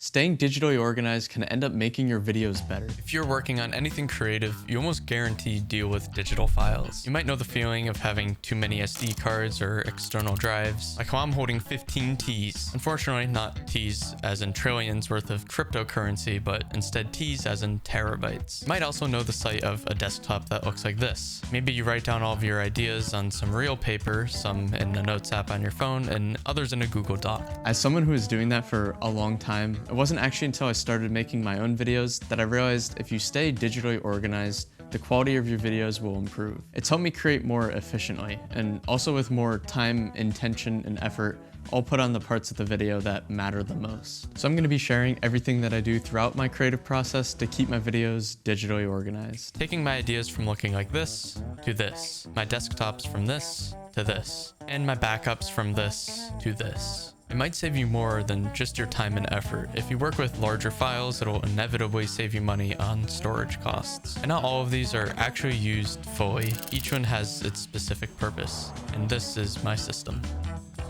Staying digitally organized can end up making your videos better. If you're working on anything creative, you almost guarantee deal with digital files. You might know the feeling of having too many SD cards or external drives. Like how I'm holding 15 T's. Unfortunately, not T's as in trillions worth of cryptocurrency, but instead T's as in terabytes. You might also know the sight of a desktop that looks like this. Maybe you write down all of your ideas on some real paper, some in a notes app on your phone, and others in a Google Doc. As someone who was doing that for a long time, it wasn't actually until I started making my own videos that I realized if you stay digitally organized, the quality of your videos will improve. It's helped me create more efficiently and also with more time, intention, and effort all put on the parts of the video that matter the most. So I'm going to be sharing everything that I do throughout my creative process to keep my videos digitally organized. Taking my ideas from looking like this to this, my desktops from this to this, and my backups from this to this. It might save you more than just your time and effort. If you work with larger files, it'll inevitably save you money on storage costs. And not all of these are actually used fully. Each one has its specific purpose, and this is my system.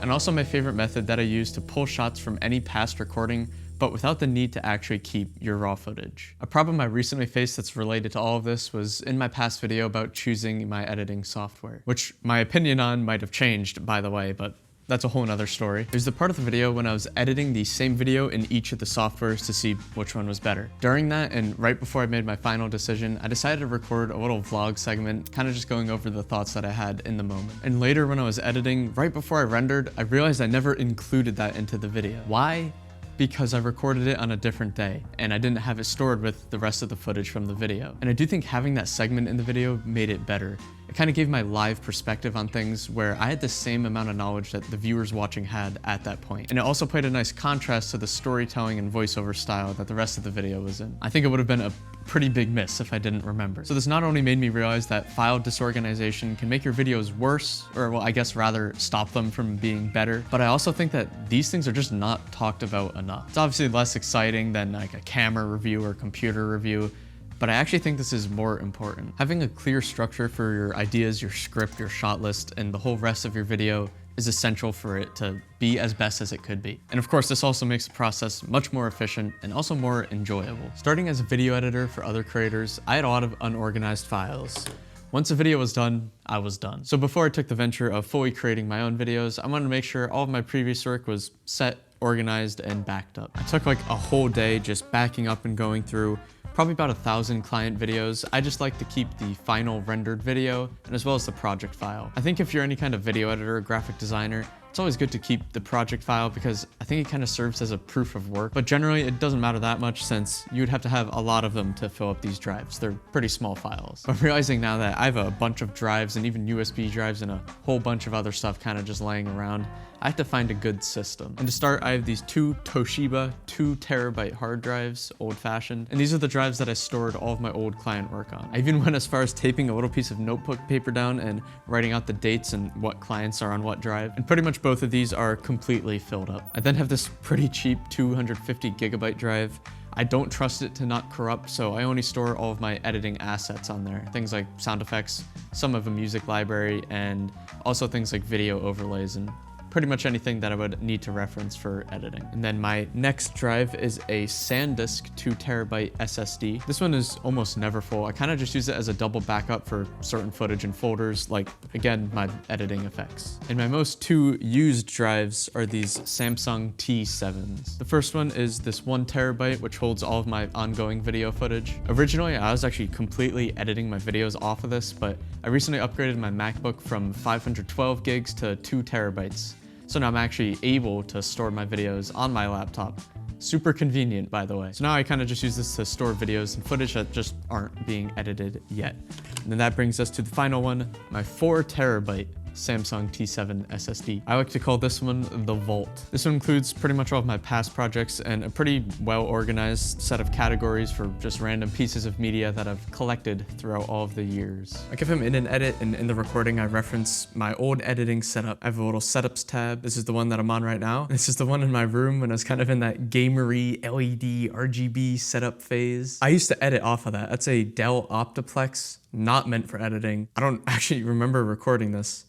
And also my favorite method that I use to pull shots from any past recording, but without the need to actually keep your raw footage. A problem I recently faced that's related to all of this was in my past video about choosing my editing software, which my opinion on might have changed, by the way, but that's a whole nother story. There's the part of the video when I was editing the same video in each of the softwares to see which one was better. During that, and right before I made my final decision, I decided to record a little vlog segment, kind of just going over the thoughts that I had in the moment. And later when I was editing, right before I rendered, I realized I never included that into the video. Why? Because I recorded it on a different day and I didn't have it stored with the rest of the footage from the video. And I do think having that segment in the video made it better. It kind of gave my live perspective on things where I had the same amount of knowledge that the viewers watching had at that point. And it also played a nice contrast to the storytelling and voiceover style that the rest of the video was in. I think it would have been a pretty big miss if I didn't remember. So this not only made me realize that file disorganization can make your videos worse, or well, I guess rather stop them from being better, but I also think that these things are just not talked about enough. It's obviously less exciting than like a camera review or computer review, but I actually think this is more important. Having a clear structure for your ideas, your script, your shot list, and the whole rest of your video is essential for it to be as best as it could be. And of course, this also makes the process much more efficient and also more enjoyable. Starting as a video editor for other creators, I had a lot of unorganized files. Once a video was done, I was done. So before I took the venture of fully creating my own videos, I wanted to make sure all of my previous work was set, organized, and backed up. I took like a whole day just backing up and going through probably about 1,000 client videos. I just like to keep the final rendered video and as well as the project file. I think if you're any kind of video editor or graphic designer, it's always good to keep the project file because I think it kind of serves as a proof of work, but generally it doesn't matter that much since you would have to have a lot of them to fill up these drives. They're pretty small files. I'm realizing now that I have a bunch of drives and even USB drives and a whole bunch of other stuff kind of just laying around. I have to find a good system. And to start, I have these two Toshiba 2 terabyte hard drives, old fashioned. And these are the drives that I stored all of my old client work on. I even went as far as taping a little piece of notebook paper down and writing out the dates and what clients are on what drive. And pretty much both of these are completely filled up. I then have this pretty cheap 250 gigabyte drive. I don't trust it to not corrupt, so I only store all of my editing assets on there. Things like sound effects, some of a music library, and also things like video overlays and pretty much anything that I would need to reference for editing. And then my next drive is a SanDisk 2 terabyte SSD. This one is almost never full. I kind of just use it as a double backup for certain footage and folders, like, again, my editing effects. And my most two used drives are these Samsung T7s. The first one is this 1 terabyte, which holds all of my ongoing video footage. Originally, I was actually completely editing my videos off of this, but I recently upgraded my MacBook from 512 gigs to 2 terabytes. So now I'm actually able to store my videos on my laptop. Super convenient, by the way. So now I kind of just use this to store videos and footage that just aren't being edited yet. And then that brings us to the final one, my 4 terabyte Samsung T7 SSD. I like to call this one the Vault. This one includes pretty much all of my past projects and a pretty well-organized set of categories for just random pieces of media that I've collected throughout all of the years. Like if I'm in an edit and in the recording, I reference my old editing setup. I have a little setups tab. This is the one that I'm on right now. This is the one in my room when I was kind of in that gamery LED RGB setup phase. I used to edit off of that. That's a Dell Optiplex, not meant for editing. I don't actually remember recording this.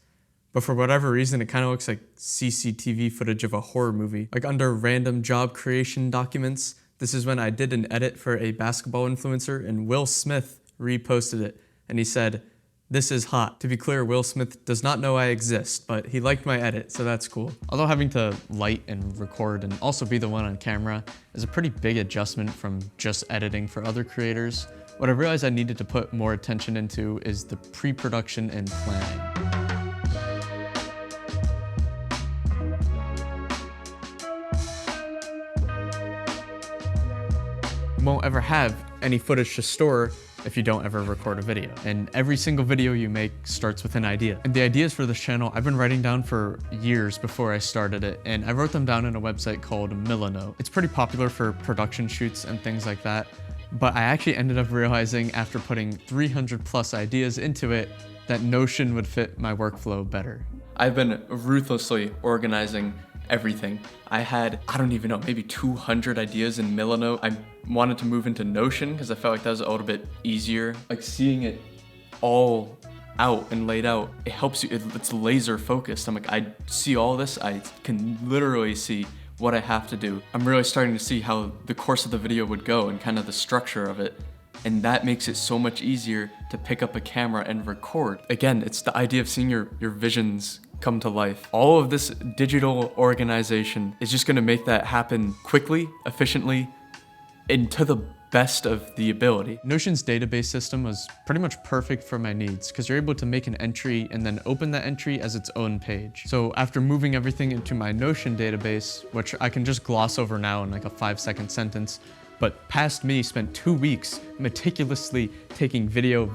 but for whatever reason, it kind of looks like CCTV footage of a horror movie. Like under random job creation documents, this is when I did an edit for a basketball influencer and Will Smith reposted it and he said, "This is hot." To be clear, Will Smith does not know I exist, but he liked my edit, so that's cool. Although having to light and record and also be the one on camera is a pretty big adjustment from just editing for other creators, what I realized I needed to put more attention into is the pre-production and planning. You won't ever have any footage to store if you don't ever record a video. And every single video you make starts with an idea. And the ideas for this channel, I've been writing down for years before I started it, and I wrote them down in a website called Milano. It's pretty popular for production shoots and things like that, but I actually ended up realizing after putting 300 plus ideas into it that Notion would fit my workflow better. I've been ruthlessly organizing everything. I had, I don't even know, maybe 200 ideas in Milano. I wanted to move into Notion because I felt like that was a little bit easier. Like seeing it all out and laid out, it helps you, it's laser focused. I'm like, I see all this, I can literally see what I have to do. I'm really starting to see how the course of the video would go and kind of the structure of it. And that makes it so much easier to pick up a camera and record. Again, it's the idea of seeing your visions come to life. All of this digital organization is just gonna make that happen quickly, efficiently, and to the best of the ability. Notion's database system was pretty much perfect for my needs because you're able to make an entry and then open that entry as its own page. So after moving everything into my Notion database, which I can just gloss over now in like a 5-second sentence, but past me spent 2 weeks meticulously taking video,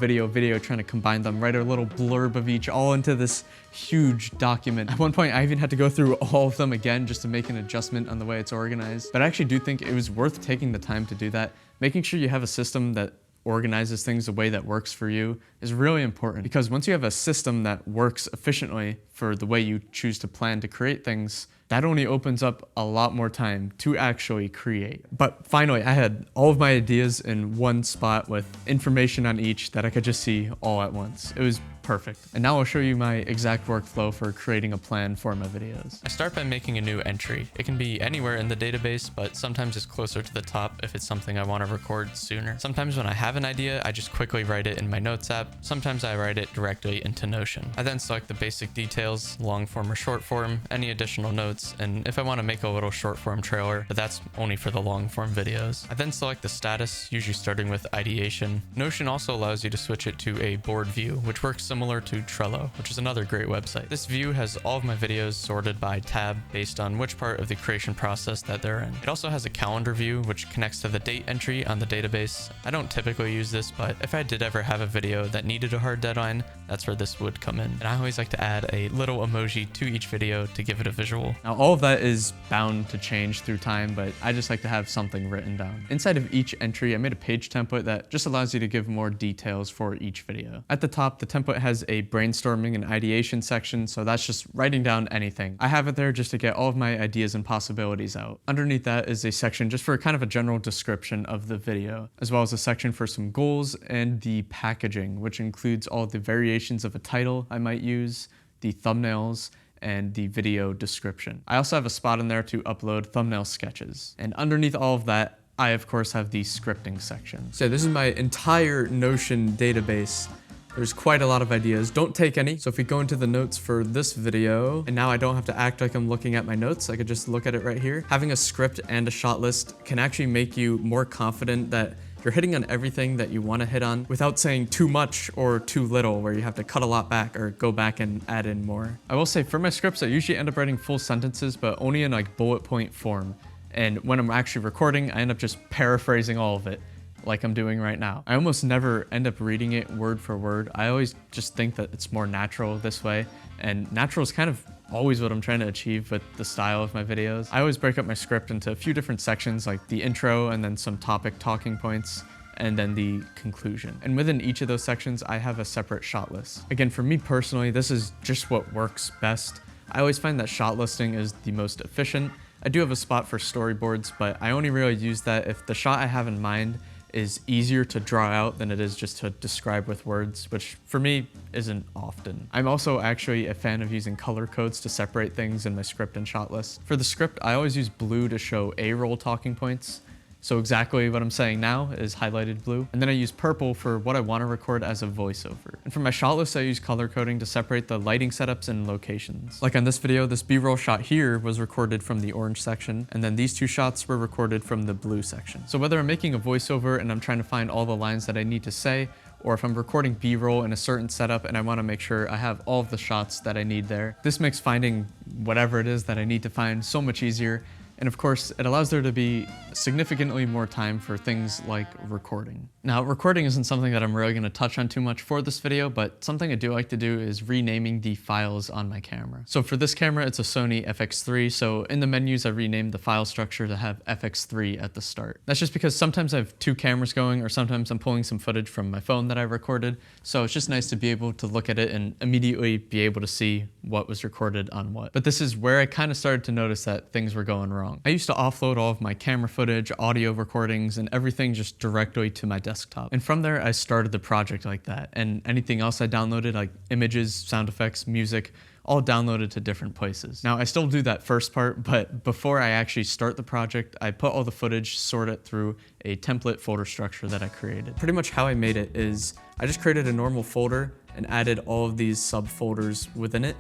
trying to combine them, write a little blurb of each all into this huge document. At one point, I even had to go through all of them again just to make an adjustment on the way it's organized. But I actually do think it was worth taking the time to do that. Making sure you have a system that organizes things the way that works for you is really important, because once you have a system that works efficiently for the way you choose to plan to create things, that only opens up a lot more time to actually create. But finally, I had all of my ideas in one spot with information on each that I could just see all at once. It was perfect. And now I'll show you my exact workflow for creating a plan for my videos. I start by making a new entry. It can be anywhere in the database, but sometimes it's closer to the top if it's something I want to record sooner. Sometimes when I have an idea, I just quickly write it in my notes app. Sometimes I write it directly into Notion. I then select the basic details, long form or short form, any additional notes, and if I want to make a little short form trailer, but that's only for the long form videos. I then select the status, usually starting with ideation. Notion also allows you to switch it to a board view, which works similar to Trello, which is another great website. This view has all of my videos sorted by tab based on which part of the creation process that they're in. It also has a calendar view, which connects to the date entry on the database. I don't typically use this, but if I did ever have a video that needed a hard deadline, that's where this would come in. And I always like to add a little emoji to each video to give it a visual. Now, all of that is bound to change through time, but I just like to have something written down. Inside of each entry, I made a page template that just allows you to give more details for each video. At the top, the template has a brainstorming and ideation section, so that's just writing down anything. I have it there just to get all of my ideas and possibilities out. Underneath that is a section just for kind of a general description of the video, as well as a section for some goals and the packaging, which includes all the variations of a title I might use, the thumbnails, and the video description. I also have a spot in there to upload thumbnail sketches. And underneath all of that, I of course have the scripting section. So this is my entire Notion database. There's quite a lot of ideas. Don't take any. So if we go into the notes for this video, and now I don't have to act like I'm looking at my notes, I could just look at it right here. Having a script and a shot list can actually make you more confident that you're hitting on everything that you want to hit on without saying too much or too little, where you have to cut a lot back or go back and add in more. I will say for my scripts, I usually end up writing full sentences, but only in like bullet point form. And when I'm actually recording, I end up just paraphrasing all of it, like I'm doing right now. I almost never end up reading it word for word. I always just think that it's more natural this way, and natural is kind of always what I'm trying to achieve with the style of my videos. I always break up my script into a few different sections, like the intro and then some topic talking points, and then the conclusion. And within each of those sections, I have a separate shot list. Again, for me personally, this is just what works best. I always find that shot listing is the most efficient. I do have a spot for storyboards, but I only really use that if the shot I have in mind is easier to draw out than it is just to describe with words, which for me isn't often. I'm also actually a fan of using color codes to separate things in my script and shot list. For the script, I always use blue to show A-roll talking points. So exactly what I'm saying now is highlighted blue. And then I use purple for what I want to record as a voiceover. And for my shot list, I use color coding to separate the lighting setups and locations. Like on this video, this B-roll shot here was recorded from the orange section, and then these two shots were recorded from the blue section. So whether I'm making a voiceover and I'm trying to find all the lines that I need to say, or if I'm recording B-roll in a certain setup and I want to make sure I have all of the shots that I need there, this makes finding whatever it is that I need to find so much easier. And of course, it allows there to be significantly more time for things like recording. Now, recording isn't something that I'm really going to touch on too much for this video, but something I do like to do is renaming the files on my camera. So for this camera, it's a Sony FX3, so in the menus, I renamed the file structure to have FX3 at the start. That's just because sometimes I have two cameras going, or sometimes I'm pulling some footage from my phone that I recorded, so it's just nice to be able to look at it and immediately be able to see what was recorded on what. But this is where I kind of started to notice that things were going wrong. I used to offload all of my camera footage, audio recordings, and everything just directly to my desktop. And from there, I started the project like that. And anything else I downloaded, like images, sound effects, music, all downloaded to different places. Now, I still do that first part, but before I actually start the project, I put all the footage, sort it through a template folder structure that I created. Pretty much how I made it is I just created a normal folder and added all of these subfolders within it.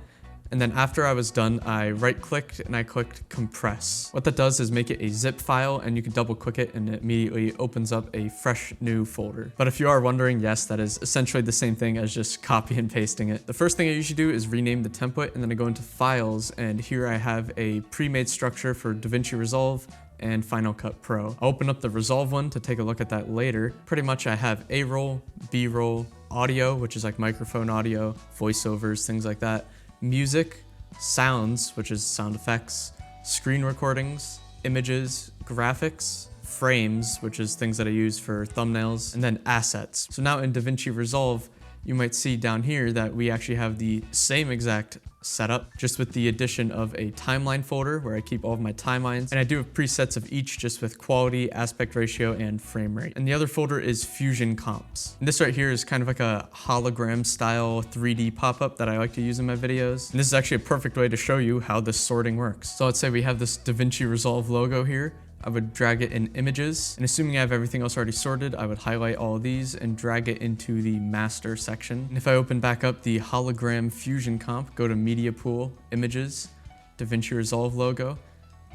And then after I was done, I right-clicked and I clicked compress. What that does is make it a zip file, and you can double-click it and it immediately opens up a fresh new folder. But if you are wondering, yes, that is essentially the same thing as just copy and pasting it. The first thing I usually do is rename the template, and then I go into files, and here I have a pre-made structure for DaVinci Resolve and Final Cut Pro. I'll open up the Resolve one to take a look at that later. Pretty much I have A-roll, B-roll, audio, which is like microphone audio, voiceovers, things like that, music, sounds, which is sound effects, screen recordings, images, graphics, frames, which is things that I use for thumbnails, and then assets. So now in DaVinci Resolve, you might see down here that we actually have the same exact setup, just with the addition of a timeline folder where I keep all of my timelines. And I do have presets of each just with quality, aspect ratio, and frame rate. And the other folder is Fusion Comps. And this right here is kind of like a hologram style 3D pop-up that I like to use in my videos. And this is actually a perfect way to show you how this sorting works. So let's say we have this DaVinci Resolve logo here. I would drag it in images, and assuming I have everything else already sorted, I would highlight all of these and drag it into the master section. And if I open back up the hologram fusion comp, go to media pool, images, DaVinci Resolve logo,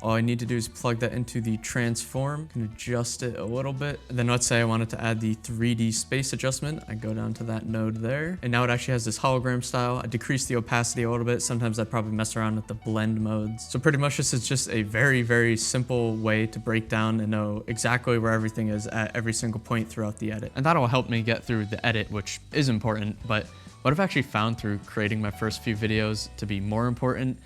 all I need to do is plug that into the transform and adjust it a little bit. And then let's say I wanted to add the 3D space adjustment. I go down to that node there. And now it actually has this hologram style. I decrease the opacity a little bit. Sometimes I probably mess around with the blend modes. So pretty much this is just a very, very simple way to break down and know exactly where everything is at every single point throughout the edit. And that'll help me get through the edit, which is important. But what I've actually found through creating my first few videos to be more important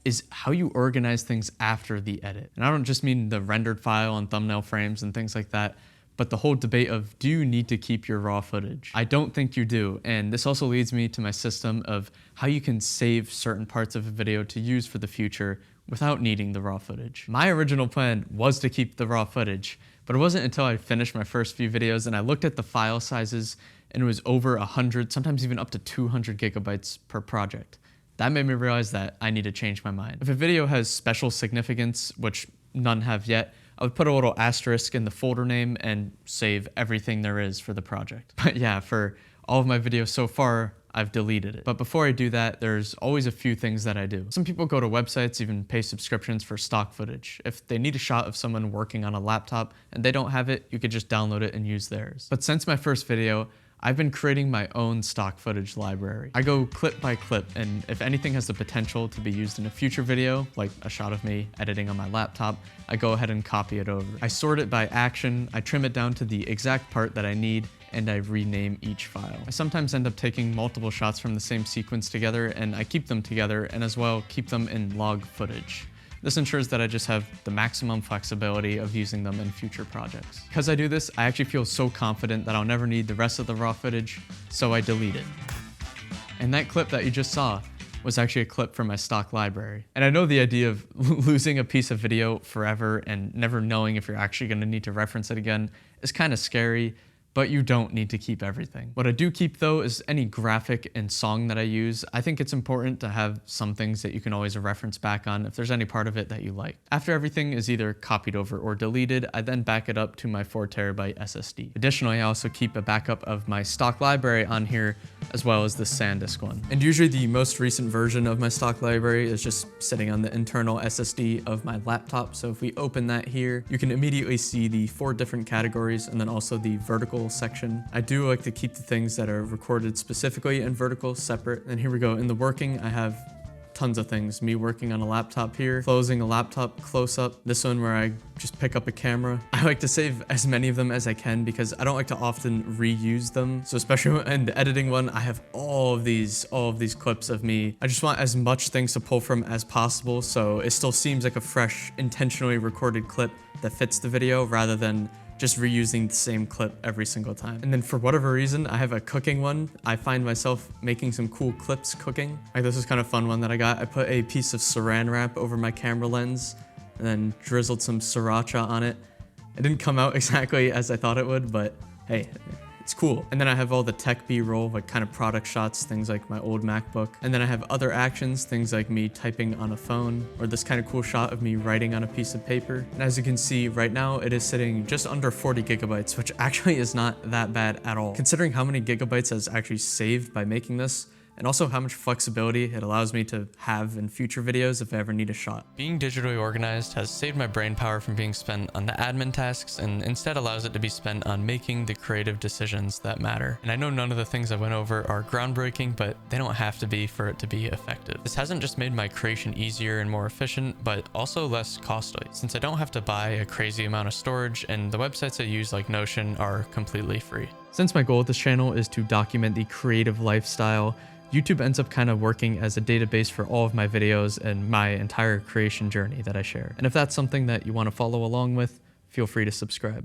is how you organize things after the edit. And I don't just mean the rendered file and thumbnail frames and things like that, but the whole debate of, do you need to keep your raw footage? I don't think you do. And this also leads me to my system of how you can save certain parts of a video to use for the future without needing the raw footage. My original plan was to keep the raw footage, but it wasn't until I finished my first few videos and I looked at the file sizes and it was over 100, sometimes even up to 200 gigabytes per project. That made me realize that I need to change my mind. If a video has special significance, which none have yet, I would put a little asterisk in the folder name and save everything there is for the project. But yeah, for all of my videos so far, I've deleted it. But before I do that, there's always a few things that I do. Some people go to websites, even pay subscriptions for stock footage. If they need a shot of someone working on a laptop and they don't have it, you could just download it and use theirs. But since my first video, I've been creating my own stock footage library. I go clip by clip, and if anything has the potential to be used in a future video, like a shot of me editing on my laptop, I go ahead and copy it over. I sort it by action, I trim it down to the exact part that I need, and I rename each file. I sometimes end up taking multiple shots from the same sequence together, and I keep them together, and as well keep them in log footage. This ensures that I just have the maximum flexibility of using them in future projects. Because I do this, I actually feel so confident that I'll never need the rest of the raw footage, so I delete it. And that clip that you just saw, was actually a clip from my stock library. And I know the idea of losing a piece of video forever and never knowing if you're actually going to need to reference it again is kind of scary, but you don't need to keep everything. What I do keep though is any graphic and song that I use. I think it's important to have some things that you can always reference back on if there's any part of it that you like. After everything is either copied over or deleted, I then back it up to my 4TB SSD. Additionally, I also keep a backup of my stock library on here, as well as the SanDisk one. And usually the most recent version of my stock library is just sitting on the internal SSD of my laptop. So if we open that here, you can immediately see the 4 different categories and then also the vertical section. I do like to keep the things that are recorded specifically in vertical separate. And here we go. In the working, I have tons of things. Me working on a laptop here, closing a laptop close up. This one where I just pick up a camera. I like to save as many of them as I can because I don't like to often reuse them. So especially in the editing one, I have all of these clips of me. I just want as much things to pull from as possible, so it still seems like a fresh, intentionally recorded clip that fits the video rather than just reusing the same clip every single time. And then for whatever reason, I have a cooking one. I find myself making some cool clips cooking. Like this is kind of fun one that I got. I put a piece of saran wrap over my camera lens and then drizzled some sriracha on it. It didn't come out exactly as I thought it would, but hey, it's cool. And then I have all the tech B-roll, like kind of product shots, things like my old MacBook. And then I have other actions, things like me typing on a phone, or this kind of cool shot of me writing on a piece of paper. And as you can see right now, it is sitting just under 40 gigabytes, which actually is not that bad at all, considering how many gigabytes is actually saved by making this, and also how much flexibility it allows me to have in future videos if I ever need a shot. Being digitally organized has saved my brain power from being spent on the admin tasks and instead allows it to be spent on making the creative decisions that matter. And I know none of the things I went over are groundbreaking, but they don't have to be for it to be effective. This hasn't just made my creation easier and more efficient, but also less costly, since I don't have to buy a crazy amount of storage and the websites I use like Notion are completely free. Since my goal with this channel is to document the creative lifestyle, YouTube ends up kind of working as a database for all of my videos and my entire creation journey that I share. And if that's something that you want to follow along with, feel free to subscribe.